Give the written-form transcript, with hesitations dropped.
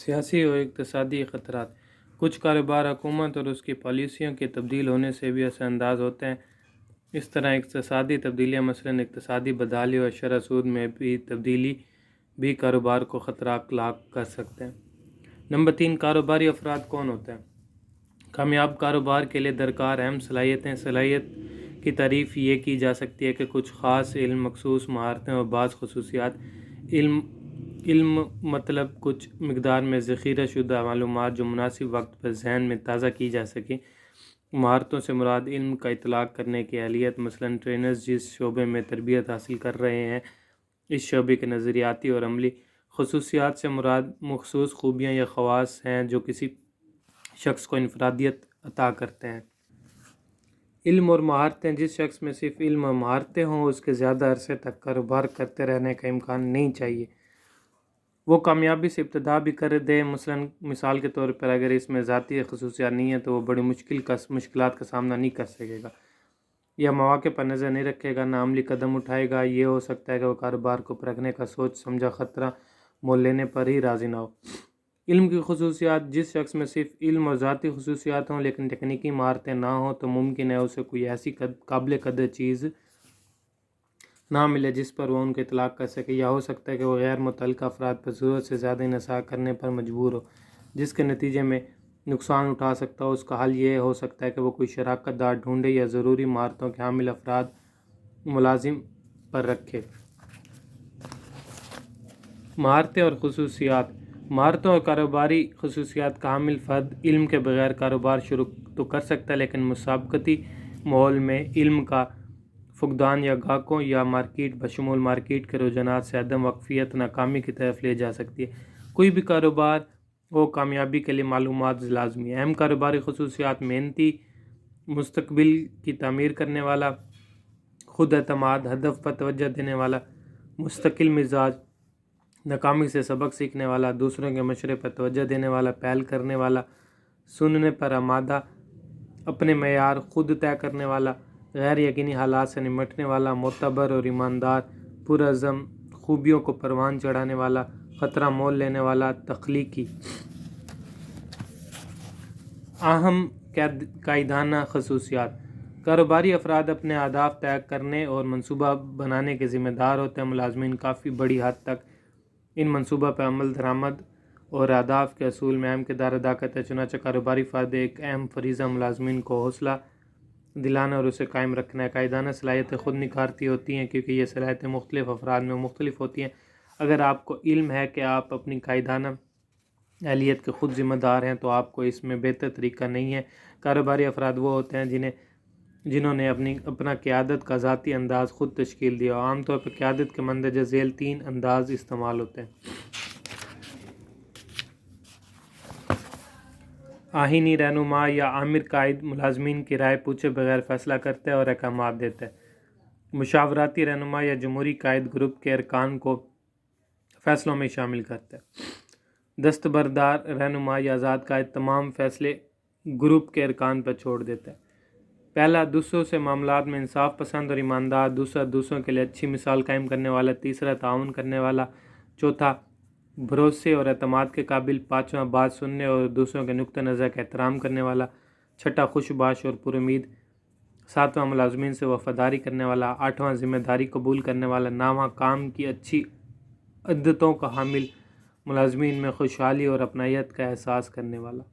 سیاسی اور اقتصادی خطرات۔ کچھ کاروبار حکومت اور اس کی پالیسیوں کے تبدیل ہونے سے بھی اثر انداز ہوتے ہیں۔ اس طرح اقتصادی تبدیلیاں مثلاً اقتصادی بدحالی اور شرح سود میں بھی تبدیلی بھی کاروبار کو خطرہ لاحق کر سکتے ہیں۔ نمبر 3، کاروباری افراد کون ہوتے ہیں؟ کامیاب کاروبار کے لیے درکار اہم صلاحیتیں۔ صلاحیت کی تعریف یہ کی جا سکتی ہے کہ کچھ خاص علم، مخصوص مہارتیں اور بعض خصوصیات۔ علم مطلب کچھ مقدار میں ذخیرہ شدہ معلومات جو مناسب وقت پر ذہن میں تازہ کی جا سکیں۔ مہارتوں سے مراد علم کا اطلاق کرنے کی اہلیت، مثلاً ٹرینرز جس شعبے میں تربیت حاصل کر رہے ہیں اس شعبے کے نظریاتی اور عملی۔ خصوصیات سے مراد مخصوص خوبیاں یا خواص ہیں جو کسی شخص کو انفرادیت عطا کرتے ہیں۔ علم اور مہارتیں، جس شخص میں صرف علم اور مہارتیں ہوں اس کے زیادہ عرصے تک کاروبار کرتے رہنے کا امکان نہیں چاہیے۔ وہ کامیابی سے ابتدا بھی کر دے، مثال کے طور پر اگر اس میں ذاتی خصوصیات نہیں ہیں تو وہ بڑی مشکلات کا سامنا نہیں کر سکے گا، یا مواقع پر نظر نہیں رکھے گا، نہ عملی قدم اٹھائے گا۔ یہ ہو سکتا ہے کہ وہ کاروبار کو پرکھنے کا سوچ سمجھا خطرہ مول لینے پر ہی راضی نہ ہو۔ علم کی خصوصیات، جس شخص میں صرف علم اور ذاتی خصوصیات ہوں لیکن تکنیکی مہارتیں نہ ہوں تو ممکن ہے اسے کوئی ایسی قابل قدر چیز نہ ملے جس پر وہ ان کا اطلاق کر سکے، یا ہو سکتا ہے کہ وہ غیر متعلقہ افراد پر ضرورت سے زیادہ انحصار کرنے پر مجبور ہو جس کے نتیجے میں نقصان اٹھا سکتا ہو۔ اس کا حل یہ ہو سکتا ہے کہ وہ کوئی شراکت دار ڈھونڈے یا ضروری مہارتوں کے حامل افراد ملازم پر رکھے۔ مہارتیں اور خصوصیات۔ مہارتوں اور کاروباری خصوصیات کا حامل فرد علم کے بغیر کاروبار شروع تو کر سکتا ہے، لیکن مسابقتی ماحول میں علم کا فقدان یا گاہکوں یا مارکیٹ بشمول مارکیٹ کے رجحانات سے عدم واقفیت ناکامی کی طرف لے جا سکتی ہے۔ کوئی بھی کاروبار ہو، کامیابی کے لیے معلومات لازمی ہے۔ اہم کاروباری خصوصیات: محنتی، مستقبل کی تعمیر کرنے والا، خود اعتماد، ہدف پر توجہ دینے والا، مستقل مزاج، ناکامی سے سبق سیکھنے والا، دوسروں کے مشورے پر توجہ دینے والا، پہل کرنے والا، سننے پر آمادہ، اپنے معیار خود طے کرنے والا، غیر یقینی حالات سے نمٹنے والا، معتبر اور ایماندار، پرعزم، خوبیوں کو پروان چڑھانے والا، خطرہ مول لینے والا، تخلیقی۔ اہم قائدانہ خصوصیات: کاروباری افراد اپنے اہداف طے کرنے اور منصوبہ بنانے کے ذمہ دار ہوتے ہیں۔ ملازمین کافی بڑی حد تک ان منصوبہ پر عمل درآمد اور اہداف کے حصول میں اہم کردار ادا کرتے ہیں۔ چنانچہ کاروباری فرد ایک اہم فریضہ ملازمین کو حوصلہ دلانا اور اسے قائم رکھنا ہے۔ قائدانہ صلاحیتیں خود نکھارتی ہوتی ہیں کیونکہ یہ صلاحیتیں مختلف افراد میں مختلف ہوتی ہیں۔ اگر آپ کو علم ہے کہ آپ اپنی قائدانہ اہلیت کے خود ذمہ دار ہیں تو آپ کو اس میں بہتر طریقہ نہیں ہے۔ کاروباری افراد وہ ہوتے ہیں جنہوں نے اپنا قیادت کا ذاتی انداز خود تشکیل دیا، اور عام طور پر قیادت کے مندرجہ ذیل 3 انداز استعمال ہوتے ہیں۔ آئینی رہنما یا آمر قائد ملازمین کی رائے پوچھے بغیر فیصلہ کرتا ہے اور احکامات دیتا ہے۔ مشاورتی رہنما یا جمہوری قائد گروپ کے ارکان کو فیصلوں میں شامل کرتا ہے۔ دستبردار رہنما یا آزاد قائد تمام فیصلے گروپ کے ارکان پر چھوڑ دیتا ہے۔ پہلا، دوسروں سے معاملات میں انصاف پسند اور ایماندار۔ دوسرا، دوسروں کے لیے اچھی مثال قائم کرنے والا۔ تیسرا، تعاون کرنے والا۔ چوتھا، بھروسے اور اعتماد کے قابل۔ پانچواں، بات سننے اور دوسروں کے نقطہ نظر کا احترام کرنے والا۔ چھٹا، خوش باش اور پر امید۔ ساتواں، ملازمین سے وفاداری کرنے والا۔ آٹھواں، ذمہ داری قبول کرنے والا۔ نواں، کام کی اچھی عادتوں کا حامل، ملازمین میں خوشحالی اور اپنائیت کا احساس کرنے والا۔